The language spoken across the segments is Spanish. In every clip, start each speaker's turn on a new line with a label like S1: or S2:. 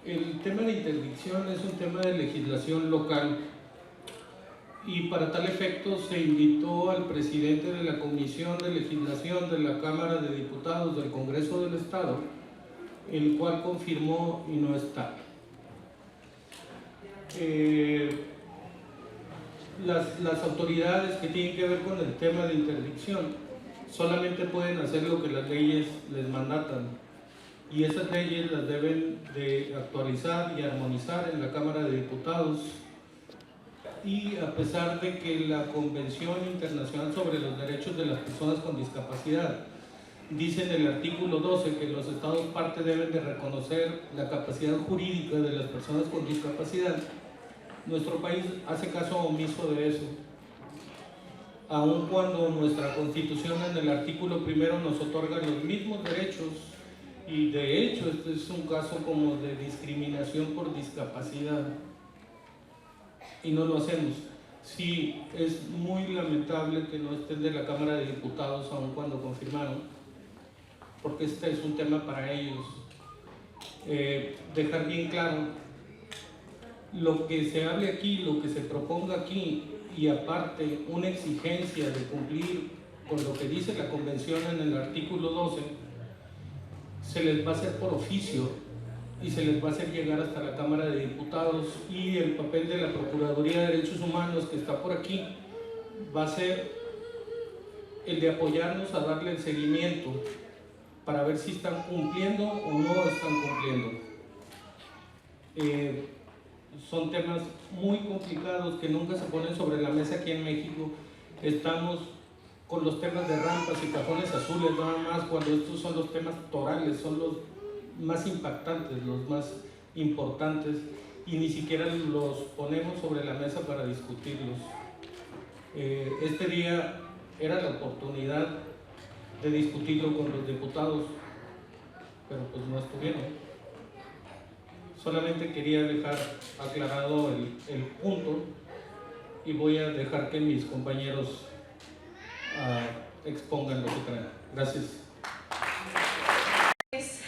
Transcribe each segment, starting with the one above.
S1: El tema de interdicción es un tema de legislación local y para tal efecto se invitó al presidente de la Comisión de Legislación de la Cámara de Diputados del Congreso del Estado, el cual confirmó y no está. Las autoridades que tienen que ver con el tema de interdicción solamente pueden hacer lo que las leyes les mandatan, y esas leyes las deben de actualizar y armonizar en la Cámara de Diputados. Y a pesar de que la Convención Internacional sobre los Derechos de las Personas con Discapacidad dice en el artículo 12 que los Estados partes deben de reconocer la capacidad jurídica de las personas con discapacidad, nuestro país hace caso omiso de eso, aun cuando nuestra Constitución en el artículo primero nos otorga los mismos derechos, y de hecho este es un caso como de discriminación por discapacidad, y no lo hacemos. Sí, es muy lamentable que no estén de la Cámara de Diputados aun cuando confirmaron, porque este es un tema para ellos. Dejar bien claro, lo que se hable aquí, lo que se proponga aquí, y aparte una exigencia de cumplir con lo que dice la Convención en el artículo 12, se les va a hacer por oficio y se les va a hacer llegar hasta la Cámara de Diputados, y el papel de la Procuraduría de Derechos Humanos, que está por aquí, va a ser el de apoyarnos a darle el seguimiento para ver si están cumpliendo o no están cumpliendo. Son temas muy complicados que nunca se ponen sobre la mesa aquí en México. Estamos con los temas de rampas y cajones azules nada más, cuando estos son los temas torales, son los más impactantes, los más importantes, y ni siquiera los ponemos sobre la mesa para discutirlos. Este día era la oportunidad de discutirlo con los diputados, pero pues no estuvieron. Solamente quería dejar aclarado el punto, y voy a dejar que mis compañeros expongan lo que traen. Gracias.
S2: Pues,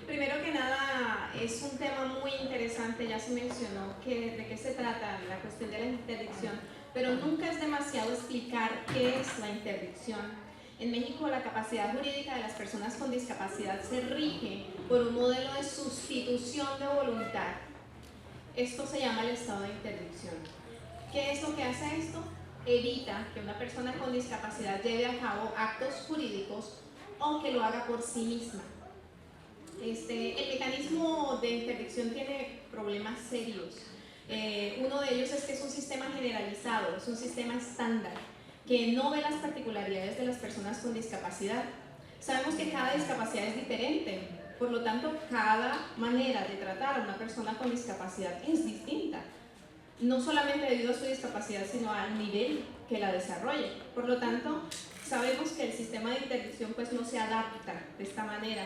S2: primero que nada, es un tema muy interesante. Ya se mencionó de qué se trata la cuestión de la interdicción, pero nunca es demasiado explicar qué es la interdicción. En México, la capacidad jurídica de las personas con discapacidad se rige por un modelo de sustitución de voluntad. Esto se llama el estado de interdicción. ¿Qué es lo que hace esto? Evita que una persona con discapacidad lleve a cabo actos jurídicos o que lo haga por sí misma. El mecanismo de interdicción tiene problemas serios. Uno de ellos es que es un sistema generalizado, es un sistema estándar, que no ve las particularidades de las personas con discapacidad. Sabemos que cada discapacidad es diferente, por lo tanto, cada manera de tratar a una persona con discapacidad es distinta, no solamente debido a su discapacidad, sino al nivel que la desarrolle. Por lo tanto, sabemos que el sistema de interdicción pues no se adapta de esta manera.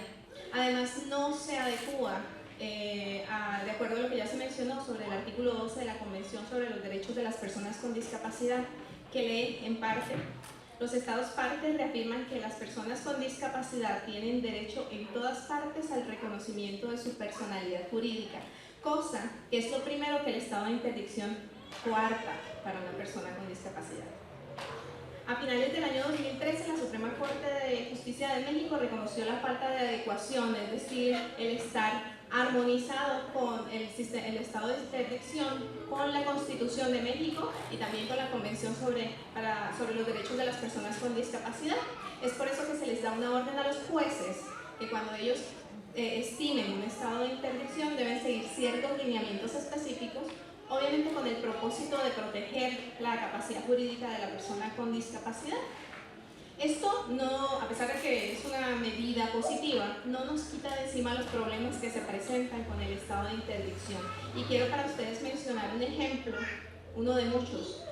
S2: Además, no se adecua de acuerdo a lo que ya se mencionó sobre el artículo 12 de la Convención sobre los Derechos de las Personas con Discapacidad, que lee en parte: los estados partes reafirman que las personas con discapacidad tienen derecho en todas partes al reconocimiento de su personalidad jurídica, cosa que es lo primero que el estado de interdicción coarta para una persona con discapacidad. A finales del año 2013, la Suprema Corte de Justicia de México reconoció la falta de adecuación, es decir, el estar armonizado con el estado de interdicción con la Constitución de México y también con la Convención sobre los Derechos de las Personas con Discapacidad. Es por eso que se les da una orden a los jueces que cuando ellos estimen un estado de interdicción deben seguir ciertos lineamientos específicos, obviamente con el propósito de proteger la capacidad jurídica de la persona con discapacidad. Esto no, a pesar de que es una medida positiva, no nos quita de encima los problemas que se presentan con el estado de interdicción. Y quiero para ustedes mencionar un ejemplo, uno de muchos.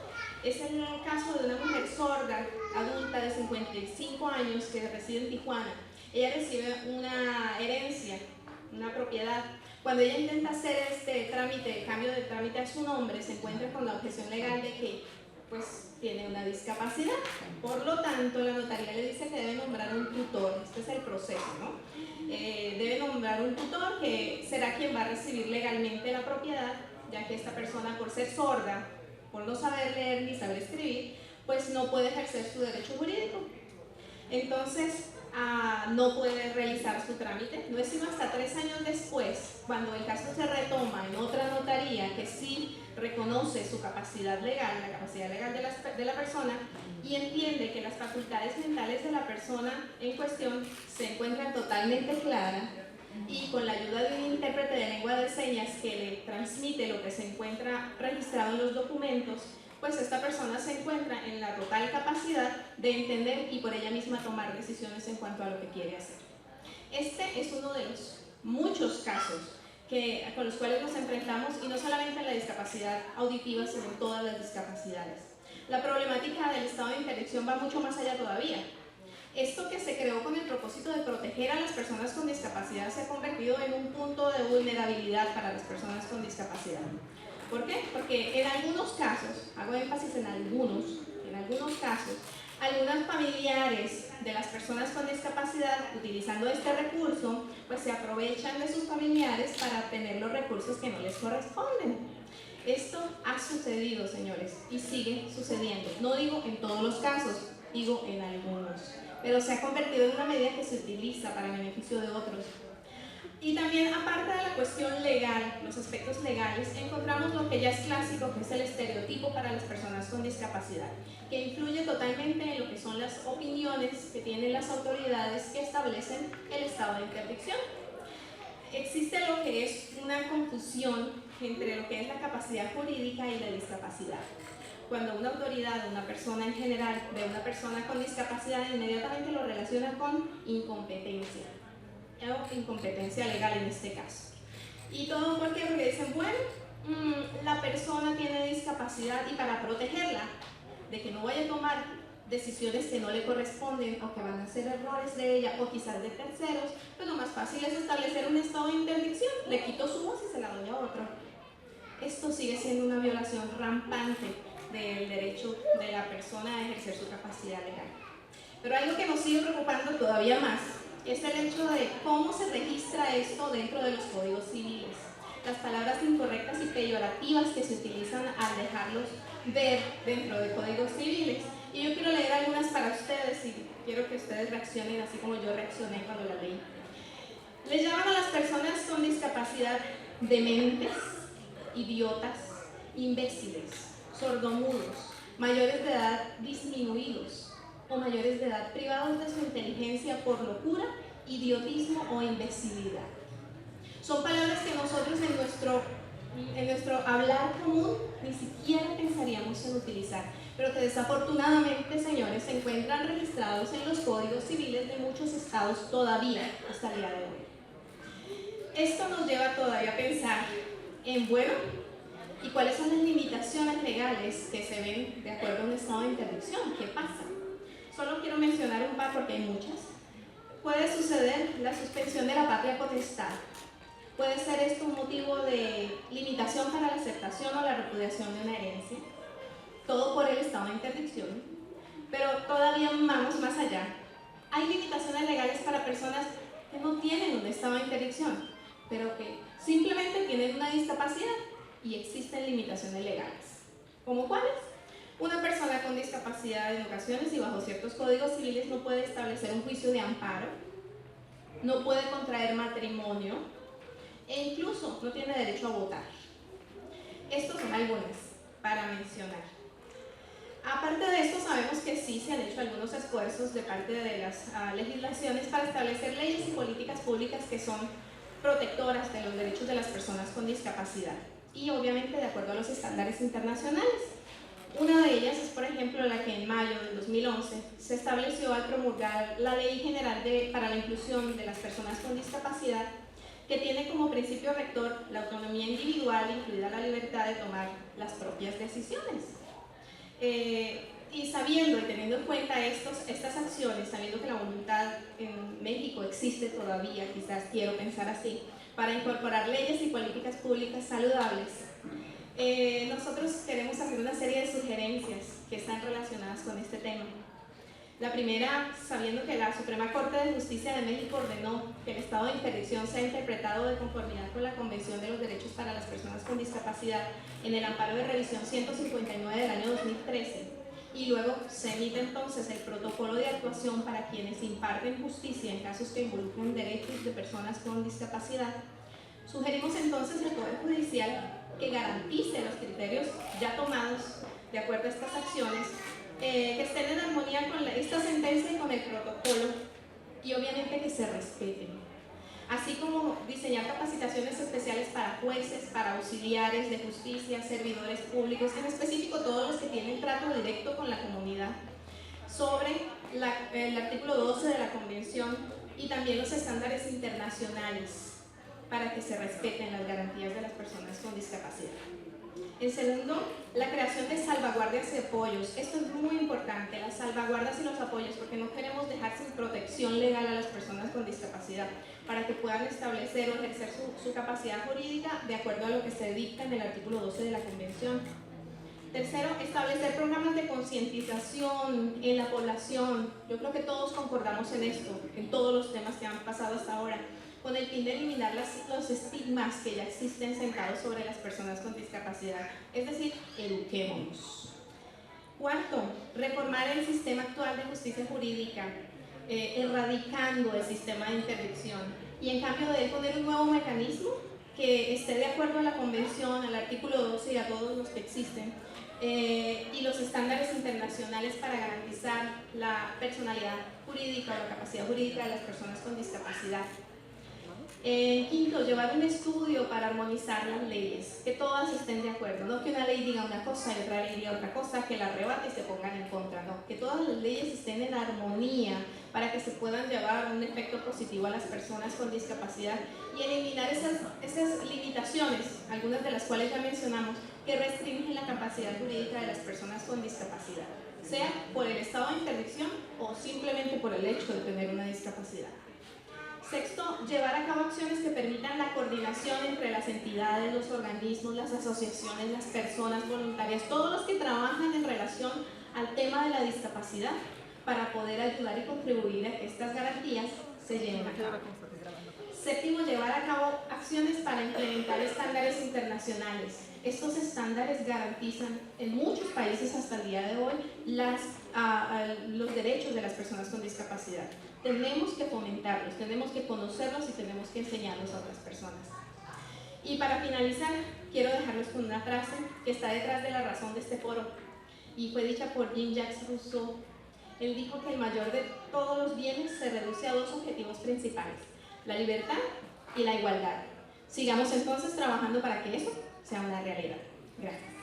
S2: Es el caso de una mujer sorda, adulta de 55 años que reside en Tijuana. Ella recibe una herencia, una propiedad. Cuando ella intenta hacer este trámite, cambio de trámite a su nombre, se encuentra con la objeción legal de que pues tiene una discapacidad. Por lo tanto, la notaría le dice que debe nombrar un tutor. Este es el proceso, ¿no? Debe nombrar un tutor que será quien va a recibir legalmente la propiedad, ya que esta persona, por ser sorda, por no saber leer ni saber escribir, pues no puede ejercer su derecho jurídico. Entonces, no puede realizar su trámite. No es sino hasta 3 años después, cuando el caso se retoma en otra notaría que sí reconoce su capacidad legal, la capacidad legal de la persona, y entiende que las facultades mentales de la persona en cuestión se encuentran totalmente claras, y con la ayuda de un intérprete de lengua de señas que le transmite lo que se encuentra registrado en los documentos, pues esta persona se encuentra en la total capacidad de entender y por ella misma tomar decisiones en cuanto a lo que quiere hacer. Este es uno de los muchos casos con los cuales nos enfrentamos, y no solamente en la discapacidad auditiva, sino en todas las discapacidades. La problemática del estado de interdicción va mucho más allá todavía. Esto, que se creó con el propósito de proteger a las personas con discapacidad, se ha convertido en un punto de vulnerabilidad para las personas con discapacidad. ¿Por qué? Porque en algunos casos, hago énfasis en algunos casos, algunos familiares de las personas con discapacidad, utilizando este recurso, pues se aprovechan de sus familiares para obtener los recursos que no les corresponden. Esto ha sucedido, señores, y sigue sucediendo. No digo en todos los casos, digo en algunos, pero se ha convertido en una medida que se utiliza para beneficio de otros. Y también, aparte de la cuestión legal, los aspectos legales, encontramos lo que ya es clásico, que es el estereotipo para las personas con discapacidad, que influye totalmente en lo que son las opiniones que tienen las autoridades que establecen el estado de interdicción. Existe lo que es una confusión entre lo que es la capacidad jurídica y la discapacidad. Cuando una autoridad, una persona en general, ve a una persona con discapacidad, inmediatamente lo relaciona con incompetencia. Incompetencia legal en este caso. ¿Y todo por qué? Porque dicen, bueno, la persona tiene discapacidad, y para protegerla de que no vaya a tomar decisiones que no le corresponden o que van a ser errores de ella o quizás de terceros, pues lo más fácil es establecer un estado de interdicción, le quito su voz y se la doy a otro. Esto sigue siendo una violación rampante del derecho de la persona a ejercer su capacidad legal. Pero algo que nos sigue preocupando todavía más es el hecho de cómo se registra esto dentro de los códigos civiles. Las palabras incorrectas y peyorativas que se utilizan al dejarlos ver dentro de códigos civiles. Y yo quiero leer algunas para ustedes, y quiero que ustedes reaccionen así como yo reaccioné cuando la leí. Les llaman a las personas con discapacidad dementes, idiotas, imbéciles, sordomudos, mayores de edad disminuidos, o mayores de edad privados de su inteligencia por locura, idiotismo o imbecilidad. Son palabras que nosotros en nuestro hablar común ni siquiera pensaríamos en utilizar, pero que desafortunadamente, señores, se encuentran registrados en los códigos civiles de muchos estados todavía hasta el día de hoy. Esto nos lleva todavía a pensar en, bueno, ¿y cuáles son las limitaciones legales que se ven de acuerdo a un estado de interdicción? ¿Qué pasa? Solo quiero mencionar un par porque hay muchas. Puede suceder la suspensión de la patria potestad. Puede ser esto un motivo de limitación para la aceptación o la repudiación de una herencia. Todo por el estado de interdicción. Pero todavía vamos más allá. Hay limitaciones legales para personas que no tienen un estado de interdicción, pero que simplemente tienen una discapacidad, y existen limitaciones legales. ¿Cómo cuáles? Una persona con discapacidad, en ocasiones y bajo ciertos códigos civiles, no puede establecer un juicio de amparo, no puede contraer matrimonio e incluso no tiene derecho a votar. Estos son algunas para mencionar. Aparte de esto, sabemos que sí se han hecho algunos esfuerzos de parte de las legislaciones para establecer leyes y políticas públicas que son protectoras de los derechos de las personas con discapacidad, y obviamente de acuerdo a los estándares internacionales. Una de ellas es, por ejemplo, la que en mayo del 2011 se estableció al promulgar la Ley General para la Inclusión de las Personas con Discapacidad, que tiene como principio rector la autonomía individual, incluida la libertad de tomar las propias decisiones. Y sabiendo y teniendo en cuenta estas acciones, sabiendo que la voluntad en México existe todavía, quizás quiero pensar así, para incorporar leyes y políticas públicas saludables, nosotros queremos hacer una serie de sugerencias que están relacionadas con este tema. La primera, sabiendo que la Suprema Corte de Justicia de México ordenó que el estado de interdicción sea interpretado de conformidad con la Convención de los Derechos para las Personas con Discapacidad en el amparo de revisión 159 del año 2013, y luego se emite entonces el protocolo de actuación para quienes imparten justicia en casos que involucren derechos de personas con discapacidad, sugerimos entonces al Poder Judicial que garantice los criterios ya tomados de acuerdo a estas acciones, que estén en armonía con esta sentencia y con el protocolo, y obviamente que se respeten, así como diseñar capacitaciones especiales para jueces, para auxiliares de justicia, servidores públicos, en específico todos los que tienen trato directo con la comunidad, sobre el artículo 12 de la Convención y también los estándares internacionales para que se respeten las garantías de las personas con discapacidad. En segundo, la creación de salvaguardias y apoyos. Esto es muy importante, las salvaguardas y los apoyos, porque no queremos dejar sin protección legal a las personas con discapacidad, para que puedan establecer o ejercer su capacidad jurídica de acuerdo a lo que se dicta en el artículo 12 de la Convención. Tercero, establecer programas de concientización en la población. Yo creo que todos concordamos en esto, en todos los temas que han pasado hasta ahora, con el fin de eliminar los estigmas que ya existen sentados sobre las personas con discapacidad, es decir, eduquémonos. Cuarto, reformar el sistema actual de justicia jurídica, erradicando el sistema de interdicción, y en cambio de poner un nuevo mecanismo que esté de acuerdo a la Convención, al artículo 12 y a todos los que existen, y los estándares internacionales para garantizar la personalidad jurídica o la capacidad jurídica de las personas con discapacidad. Quinto, llevar un estudio para armonizar las leyes, que todas estén de acuerdo, no que una ley diga una cosa y otra ley diga otra cosa, que la rebate y se pongan en contra, no, que todas las leyes estén en armonía para que se puedan llevar un efecto positivo a las personas con discapacidad y eliminar esas limitaciones, algunas de las cuales ya mencionamos, que restringen la capacidad jurídica de las personas con discapacidad, sea por el estado de interdicción o simplemente por el hecho de tener una discapacidad. Sexto, llevar a cabo acciones que permitan la coordinación entre las entidades, los organismos, las asociaciones, las personas voluntarias, todos los que trabajan en relación al tema de la discapacidad, para poder ayudar y contribuir a que estas garantías se lleven a cabo. Séptimo, llevar a cabo acciones para implementar estándares internacionales. Estos estándares garantizan en muchos países hasta el día de hoy los derechos de las personas con discapacidad. Tenemos que fomentarlos, tenemos que conocerlos y tenemos que enseñarlos a otras personas. Y para finalizar, quiero dejarlos con una frase que está detrás de la razón de este foro y fue dicha por Jean-Jacques Rousseau. Él dijo que el mayor de todos los bienes se reduce a dos objetivos principales: la libertad y la igualdad. Sigamos entonces trabajando para que eso sea una realidad. Gracias.